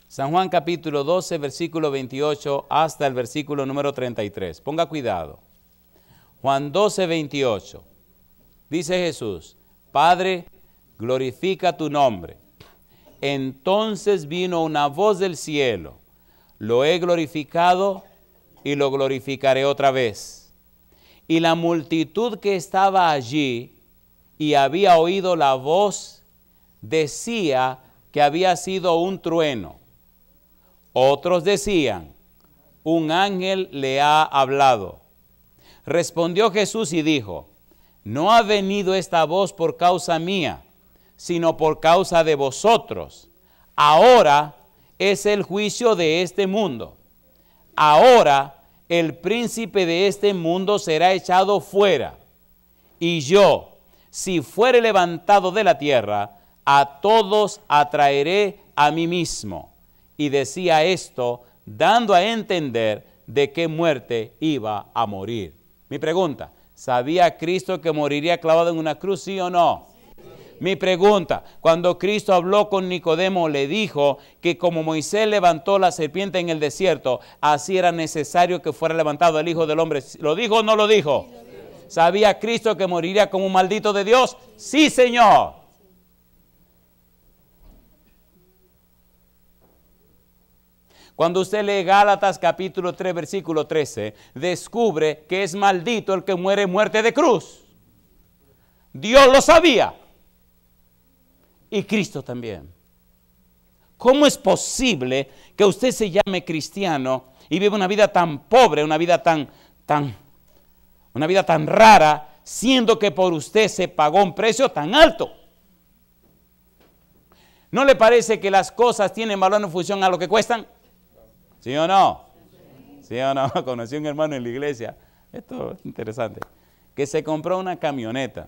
San Juan capítulo 12, versículo 28 hasta el versículo número 33. Ponga cuidado. Juan 12, 28. Dice Jesús, Padre, glorifica tu nombre. Entonces vino una voz del cielo: lo he glorificado y lo glorificaré otra vez. Y la multitud que estaba allí y había oído la voz decía que había sido un trueno. Otros decían: un ángel le ha hablado. Respondió Jesús y dijo: no ha venido esta voz por causa mía, sino por causa de vosotros. Ahora es el juicio de este mundo. Ahora el príncipe de este mundo será echado fuera. Y yo, si fuere levantado de la tierra, a todos atraeré a mí mismo. Y decía esto, dando a entender de qué muerte iba a morir. Mi pregunta: ¿sabía Cristo que moriría clavado en una cruz, sí o no? Mi pregunta: cuando Cristo habló con Nicodemo, le dijo que como Moisés levantó la serpiente en el desierto, así era necesario que fuera levantado el Hijo del Hombre. ¿Lo dijo o no lo dijo? ¿Sabía Cristo que moriría como un maldito de Dios? Sí, Señor. Cuando usted lee Gálatas capítulo 3, versículo 13, descubre que es maldito el que muere muerte de cruz. Dios lo sabía. Y Cristo también. ¿Cómo es posible que usted se llame cristiano y viva una vida tan pobre, una vida tan rara, siendo que por usted se pagó un precio tan alto? ¿No le parece que las cosas tienen valor en función a lo que cuestan? ¿Sí o no? ¿Sí o no? Conocí a un hermano en la iglesia, esto es interesante, que se compró una camioneta.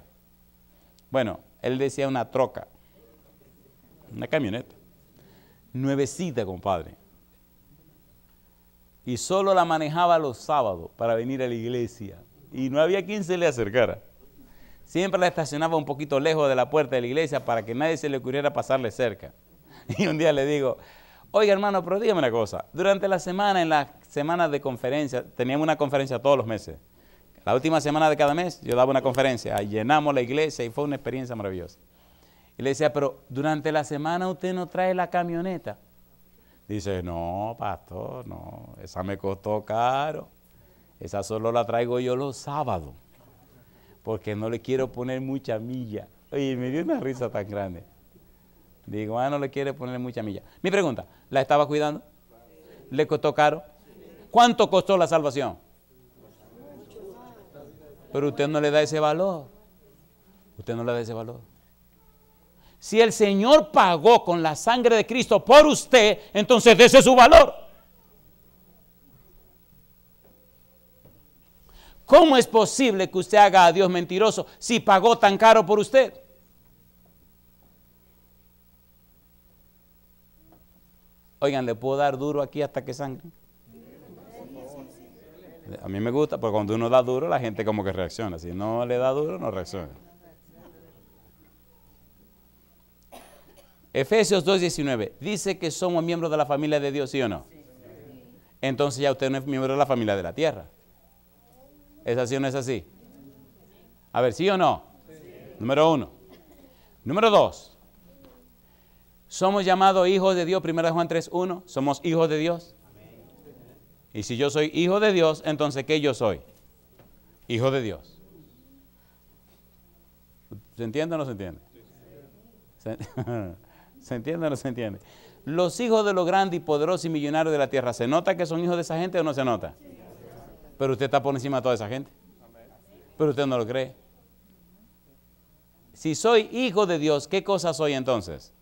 Bueno, él decía una troca. Una camioneta. Nuevecita, compadre. Y solo la manejaba los sábados para venir a la iglesia. Y no había quien se le acercara. Siempre la estacionaba un poquito lejos de la puerta de la iglesia para que nadie se le ocurriera pasarle cerca. Y un día le digo: oiga, hermano, pero dígame una cosa. Durante la semana, en las semanas de conferencia, teníamos una conferencia todos los meses. La última semana de cada mes yo daba una conferencia. Llenamos la iglesia y fue una experiencia maravillosa. Y le decía: pero durante la semana usted no trae la camioneta. Dice: no, pastor, no, esa me costó caro. Esa solo la traigo yo los sábados, porque no le quiero poner mucha milla. Oye, me dio una risa tan grande. Digo: no le quiere poner mucha milla. Mi pregunta: ¿la estaba cuidando? ¿Le costó caro? ¿Cuánto costó la salvación? Pero usted no le da ese valor. Usted no le da ese valor. Si el Señor pagó con la sangre de Cristo por usted, entonces dese su valor. ¿Cómo es posible que usted haga a Dios mentiroso si pagó tan caro por usted? Oigan, ¿le puedo dar duro aquí hasta que sangre? A mí me gusta, porque cuando uno da duro, la gente como que reacciona. Si no le da duro, no reacciona. Efesios 2:19 dice que somos miembros de la familia de Dios, ¿sí o no? Entonces ya usted no es miembro de la familia de la tierra. ¿Es así o no es así? A ver, ¿sí o no? Número 1. Número 2. Somos llamados hijos de Dios. 1 Juan 3:1. Somos hijos de Dios. Y si yo soy hijo de Dios, entonces ¿qué yo soy? Hijo de Dios. ¿Se entiende o no se entiende? ¿Se entiende o no se entiende? Los hijos de los grandes y poderosos y millonarios de la tierra, ¿se nota que son hijos de esa gente o no se nota? Pero usted está por encima de toda esa gente. Pero usted no lo cree. Si soy hijo de Dios, ¿qué cosa soy entonces?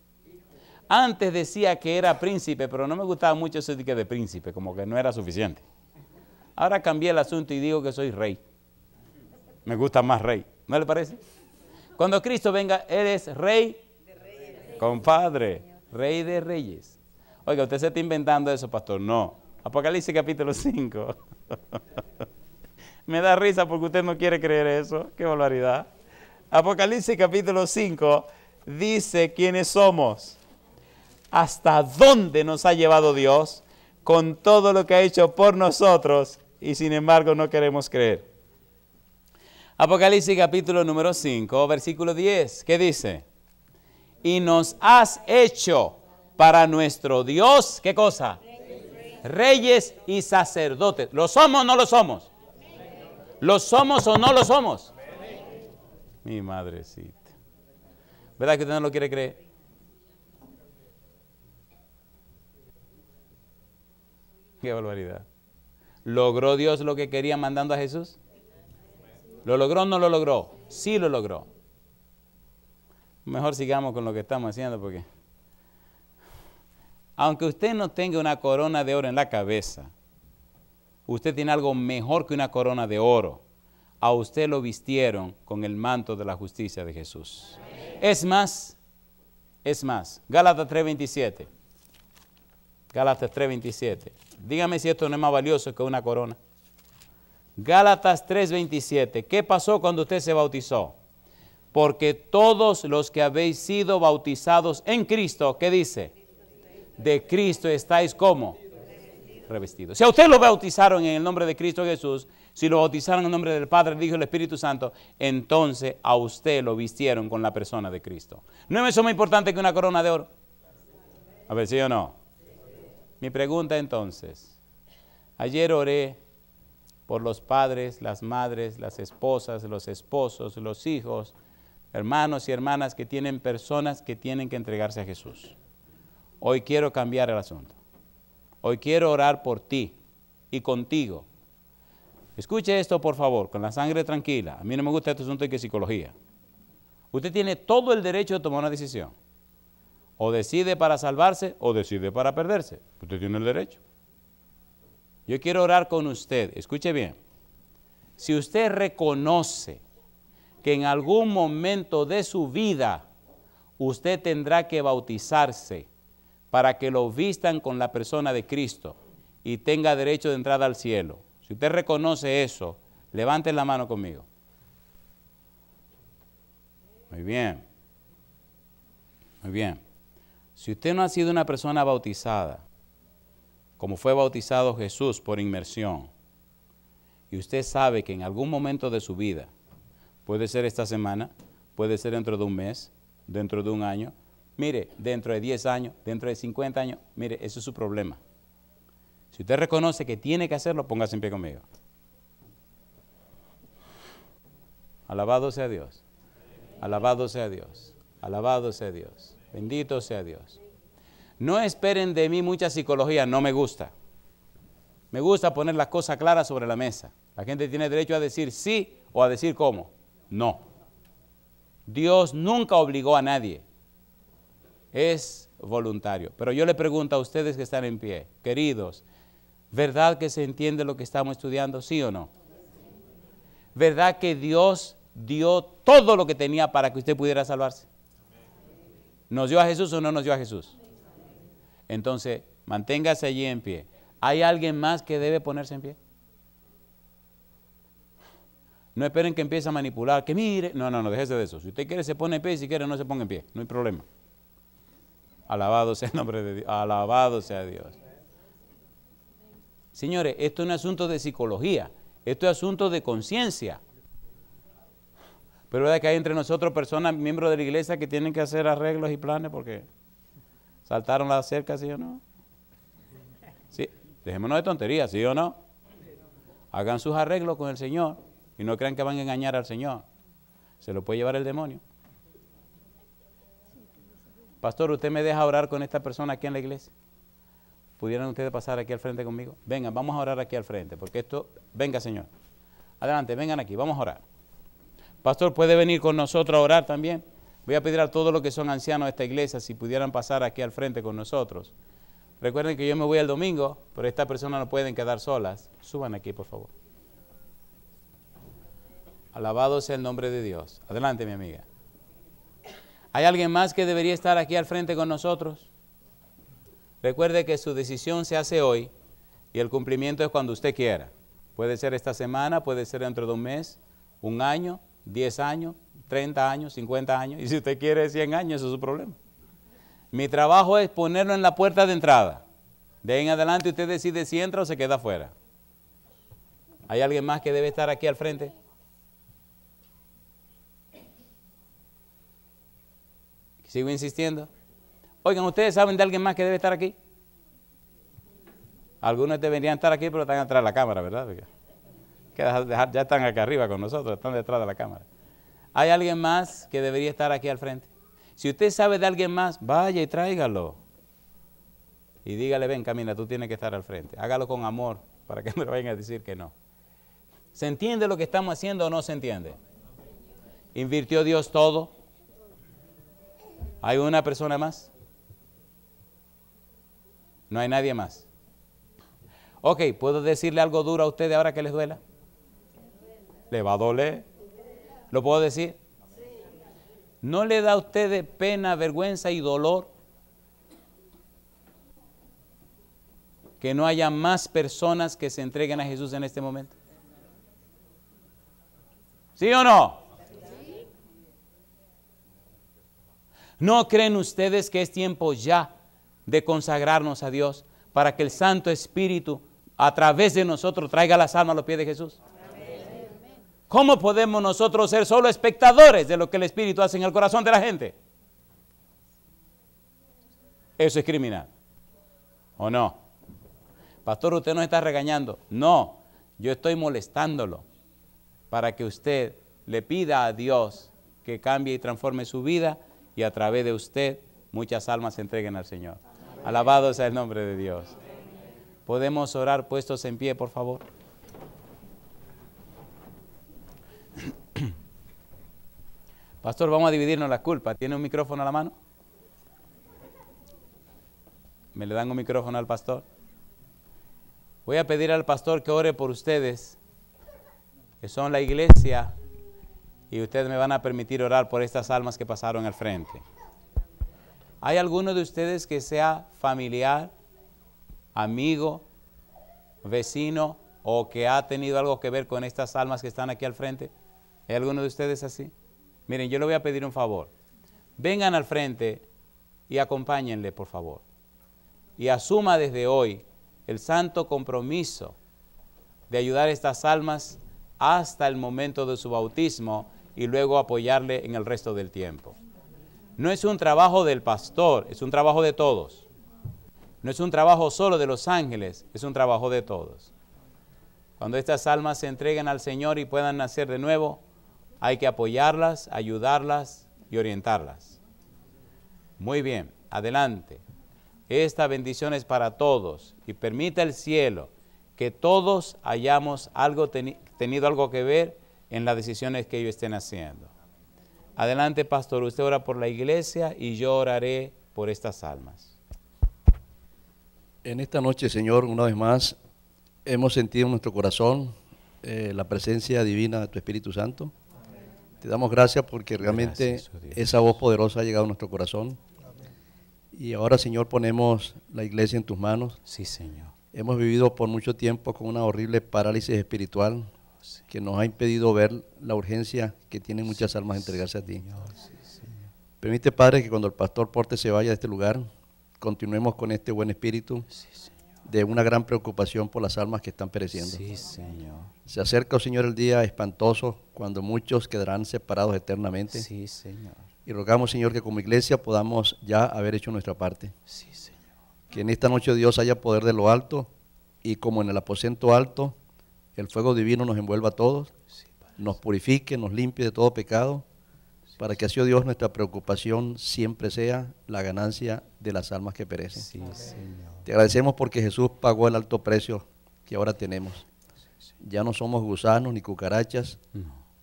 Antes decía que era príncipe, pero no me gustaba mucho eso de príncipe, como que no era suficiente. Ahora cambié el asunto y digo que soy rey. Me gusta más rey, ¿no le parece? Cuando Cristo venga, Él es rey, compadre, rey de reyes. Oiga, usted se está inventando eso, pastor. No. Apocalipsis capítulo 5. Me da risa porque usted no quiere creer eso. Qué barbaridad. Apocalipsis capítulo 5 dice quiénes somos. Hasta dónde nos ha llevado Dios con todo lo que ha hecho por nosotros y sin embargo no queremos creer. Apocalipsis capítulo número 5, versículo 10. ¿Qué dice? Y nos has hecho para nuestro Dios, ¿qué cosa? Reyes y sacerdotes. ¿Lo somos o no lo somos? ¿Lo somos o no lo somos? Mi madrecita. ¿Verdad que usted no lo quiere creer? Qué barbaridad. ¿Logró Dios lo que quería mandando a Jesús? ¿Lo logró o no lo logró? Sí lo logró. Mejor sigamos con lo que estamos haciendo porque aunque usted no tenga una corona de oro en la cabeza, usted tiene algo mejor que una corona de oro. A usted lo vistieron con el manto de la justicia de Jesús. Es más, Gálatas 3:27. Gálatas 3:27. Dígame si esto no es más valioso que una corona. Gálatas 3:27. ¿Qué pasó cuando usted se bautizó? Porque todos los que habéis sido bautizados en Cristo, ¿qué dice? De Cristo estáis como revestidos. Si a usted lo bautizaron en el nombre de Cristo Jesús, si lo bautizaron en el nombre del Padre, del Hijo y del Espíritu Santo, entonces a usted lo vistieron con la persona de Cristo. ¿No es eso más importante que una corona de oro? A ver, ¿sí o no? Mi pregunta entonces, ayer oré por los padres, las madres, las esposas, los esposos, los hijos, hermanos y hermanas que tienen personas que tienen que entregarse a Jesús. Hoy quiero cambiar el asunto. Hoy quiero orar por ti y contigo. Escuche esto, por favor, con la sangre tranquila. A mí no me gusta este asunto de que psicología. Usted tiene todo el derecho de tomar una decisión. O decide para salvarse o decide para perderse. Usted tiene el derecho. Yo quiero orar con usted. Escuche bien. Si usted reconoce que en algún momento de su vida usted tendrá que bautizarse para que lo vistan con la persona de Cristo y tenga derecho de entrada al cielo. Si usted reconoce eso, levante la mano conmigo. Muy bien. Muy bien. Si usted no ha sido una persona bautizada, como fue bautizado Jesús por inmersión, y usted sabe que en algún momento de su vida, puede ser esta semana, puede ser dentro de un mes, dentro de un año, mire, dentro de 10 años, dentro de 50 años, mire, eso es su problema. Si usted reconoce que tiene que hacerlo, póngase en pie conmigo. Alabado sea Dios. Alabado sea Dios. Alabado sea Dios. Bendito sea Dios. No esperen de mí mucha psicología, no me gusta. Me gusta poner las cosas claras sobre la mesa. La gente tiene derecho a decir sí o a decir cómo. No. Dios nunca obligó a nadie. Es voluntario. Pero yo le pregunto a ustedes que están en pie, queridos, ¿verdad que se entiende lo que estamos estudiando? ¿Sí o no? ¿Verdad que Dios dio todo lo que tenía para que usted pudiera salvarse? ¿Nos dio a Jesús o no nos dio a Jesús? Entonces, manténgase allí en pie. ¿Hay alguien más que debe ponerse en pie? No esperen que empiece a manipular, que mire. No, déjese de eso. Si usted quiere se pone en pie y si quiere no se ponga en pie. No hay problema. Alabado sea el nombre de Dios. Alabado sea Dios. Señores, esto no es asunto de psicología. Esto es asunto de conciencia. Pero es verdad que hay entre nosotros personas, miembros de la iglesia, que tienen que hacer arreglos y planes porque saltaron la cerca, ¿sí o no? Sí, dejémonos de tonterías, ¿sí o no? Hagan sus arreglos con el Señor y no crean que van a engañar al Señor. Se lo puede llevar el demonio. Pastor, ¿usted me deja orar con esta persona aquí en la iglesia? ¿Pudieran ustedes pasar aquí al frente conmigo? Vengan, vamos a orar aquí al frente, porque esto, venga Señor. Adelante, vengan aquí, vamos a orar. Pastor, ¿puede venir con nosotros a orar también? Voy a pedir a todos los que son ancianos de esta iglesia si pudieran pasar aquí al frente con nosotros. Recuerden que yo me voy el domingo, pero estas personas no pueden quedar solas. Suban aquí, por favor. Alabado sea el nombre de Dios. Adelante, mi amiga. ¿Hay alguien más que debería estar aquí al frente con nosotros? Recuerde que su decisión se hace hoy y el cumplimiento es cuando usted quiera. Puede ser esta semana, puede ser dentro de un mes, un año, 10 años, 30 años, 50 años. Y si usted quiere 100 años, eso es su problema. Mi trabajo es ponerlo en la puerta de entrada. De ahí en adelante usted decide si entra o se queda afuera. ¿Hay alguien más que debe estar aquí al frente? ¿Sigo insistiendo? Oigan, ¿ustedes saben de alguien más que debe estar aquí? Algunos deberían estar aquí, pero están atrás de la cámara, ¿verdad? Ya están acá arriba con nosotros, están detrás de la cámara. ¿Hay alguien más que debería estar aquí al frente? Si usted sabe de alguien más, vaya y tráigalo. Y dígale, ven, camina, tú tienes que estar al frente. Hágalo con amor, para que no le vayan a decir que no. ¿Se entiende lo que estamos haciendo o no se entiende? ¿Invirtió Dios todo? ¿Hay una persona más? ¿No hay nadie más? Ok, ¿puedo decirle algo duro a ustedes ahora que les duela? ¿Le va a doler? ¿Lo puedo decir? ¿No le da a ustedes pena, vergüenza y dolor que no haya más personas que se entreguen a Jesús en este momento? ¿Sí o no? ¿No creen ustedes que es tiempo ya de consagrarnos a Dios para que el Santo Espíritu a través de nosotros traiga las almas a los pies de Jesús? ¿Cómo podemos nosotros ser solo espectadores de lo que el Espíritu hace en el corazón de la gente? Eso es criminal. ¿O no? Pastor, usted no está regañando. No, yo estoy molestándolo para que usted le pida a Dios que cambie y transforme su vida y a través de usted muchas almas se entreguen al Señor. Alabado sea el nombre de Dios. ¿Podemos orar puestos en pie, por favor? Pastor, vamos a dividirnos la culpa. ¿Tiene un micrófono a la mano? ¿Me le dan un micrófono al pastor? Voy a pedir al pastor que ore por ustedes, que son la iglesia, y ustedes me van a permitir orar por estas almas que pasaron al frente. ¿Hay alguno de ustedes que sea familiar, amigo, vecino o que ha tenido algo que ver con estas almas que están aquí al frente? ¿Hay alguno de ustedes así? Miren, yo le voy a pedir un favor. Vengan al frente y acompáñenle, por favor. Y asuma desde hoy el santo compromiso de ayudar a estas almas hasta el momento de su bautismo y luego apoyarle en el resto del tiempo. No es un trabajo del pastor, es un trabajo de todos. No es un trabajo solo de los ángeles, es un trabajo de todos. Cuando estas almas se entreguen al Señor y puedan nacer de nuevo, hay que apoyarlas, ayudarlas y orientarlas. Muy bien, adelante. Esta bendición es para todos y permita el cielo que todos hayamos tenido algo que ver en las decisiones que ellos estén haciendo. Adelante, pastor, usted ora por la iglesia y yo oraré por estas almas. En esta noche, Señor, una vez más, hemos sentido en nuestro corazón la presencia divina de tu Espíritu Santo. Te damos gracias porque realmente esa voz poderosa ha llegado a nuestro corazón. Y ahora, Señor, ponemos la iglesia en tus manos. Sí, Señor. Hemos vivido por mucho tiempo con una horrible parálisis espiritual que nos ha impedido ver la urgencia que tienen muchas almas de entregarse a ti. Permite, Padre, que cuando el pastor Porte se vaya de este lugar, continuemos con este buen espíritu de una gran preocupación por las almas que están pereciendo. Sí, Señor. Se acerca, oh Señor, el día espantoso cuando muchos quedarán separados eternamente. Sí, Señor. Y rogamos, Señor, que como iglesia podamos ya haber hecho nuestra parte. Sí, Señor. Que en esta noche Dios haya poder de lo alto y como en el aposento alto, el fuego divino nos envuelva a todos, nos purifique, nos limpie de todo pecado, para que así, oh Dios, nuestra preocupación siempre sea la ganancia de las almas que perecen. Sí, Señor. Te agradecemos porque Jesús pagó el alto precio que ahora tenemos. Ya no somos gusanos ni cucarachas,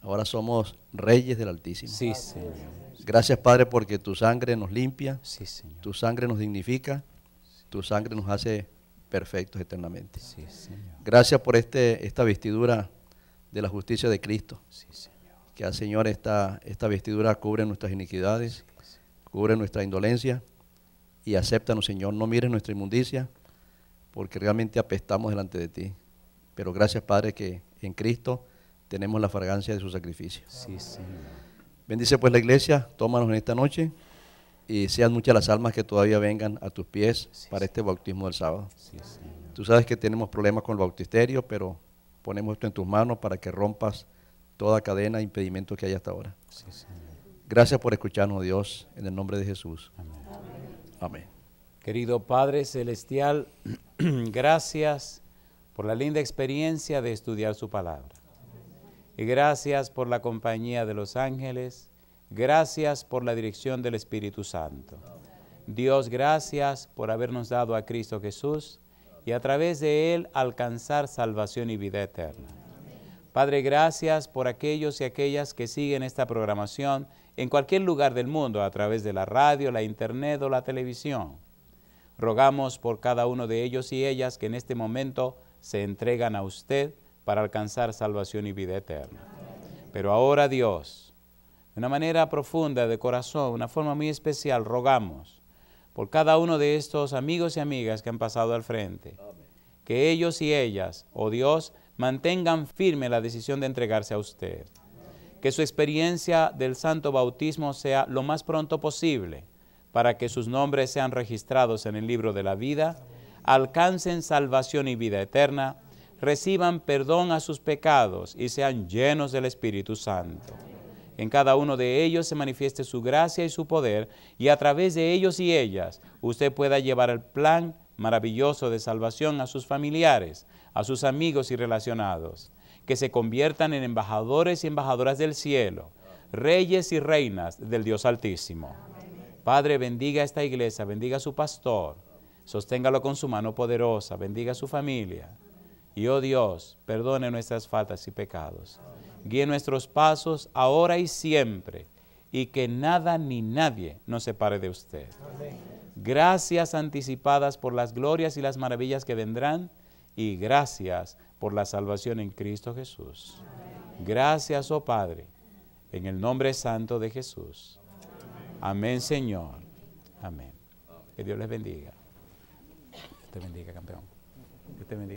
ahora somos reyes del Altísimo. Sí, Señor. Gracias, Padre, porque tu sangre nos limpia, Sí, Señor. tu sangre nos dignifica, tu sangre nos hace perfectos eternamente. Sí, Señor. Gracias por esta vestidura de la justicia de Cristo. Sí, Señor. Que, Señor, esta vestidura cubre nuestras iniquidades, cubre nuestra indolencia y acéptanos, Señor. No mires nuestra inmundicia, porque realmente apestamos delante de ti. Pero gracias, Padre, que en Cristo tenemos la fragancia de su sacrificio. Sí, Señor. Bendice pues la iglesia, tómanos en esta noche y sean muchas las almas que todavía vengan a tus pies para este bautismo del sábado. Sí, Señor. Tú sabes que tenemos problemas con el bautisterio, pero ponemos esto en tus manos para que rompas toda cadena de impedimentos que hay hasta ahora. Sí, Señor. Gracias por escucharnos, Dios, en el nombre de Jesús. Amén. Amén. Amén. Querido Padre Celestial, gracias por la linda experiencia de estudiar su palabra. Y gracias por la compañía de los ángeles. Gracias por la dirección del Espíritu Santo. Dios, gracias por habernos dado a Cristo Jesús y a través de Él alcanzar salvación y vida eterna. Padre, gracias por aquellos y aquellas que siguen esta programación en cualquier lugar del mundo a través de la radio, la internet o la televisión. Rogamos por cada uno de ellos y ellas que en este momento se entregan a usted para alcanzar salvación y vida eterna. Pero ahora, Dios, de una manera profunda de corazón, una forma muy especial, rogamos por cada uno de estos amigos y amigas que han pasado al frente, que ellos y ellas, oh Dios, mantengan firme la decisión de entregarse a usted. Que su experiencia del santo bautismo sea lo más pronto posible, para que sus nombres sean registrados en el libro de la vida, alcancen salvación y vida eterna, reciban perdón a sus pecados y sean llenos del Espíritu Santo. En cada uno de ellos se manifieste su gracia y su poder, y a través de ellos y ellas, usted pueda llevar el plan maravilloso de salvación a sus familiares, a sus amigos y relacionados, que se conviertan en embajadores y embajadoras del cielo, reyes y reinas del Dios Altísimo. Padre, bendiga esta iglesia, bendiga a su pastor, sosténgalo con su mano poderosa, bendiga a su familia. Y, oh Dios, perdone nuestras faltas y pecados. Guíe nuestros pasos ahora y siempre, y que nada ni nadie nos separe de usted. Amén. Gracias anticipadas por las glorias y las maravillas que vendrán, y gracias por la salvación en Cristo Jesús. Amén. Gracias, oh Padre, en el nombre santo de Jesús. Amén, Señor. Amén. Que Dios les bendiga. Dios te bendiga, campeón. Dios te bendiga.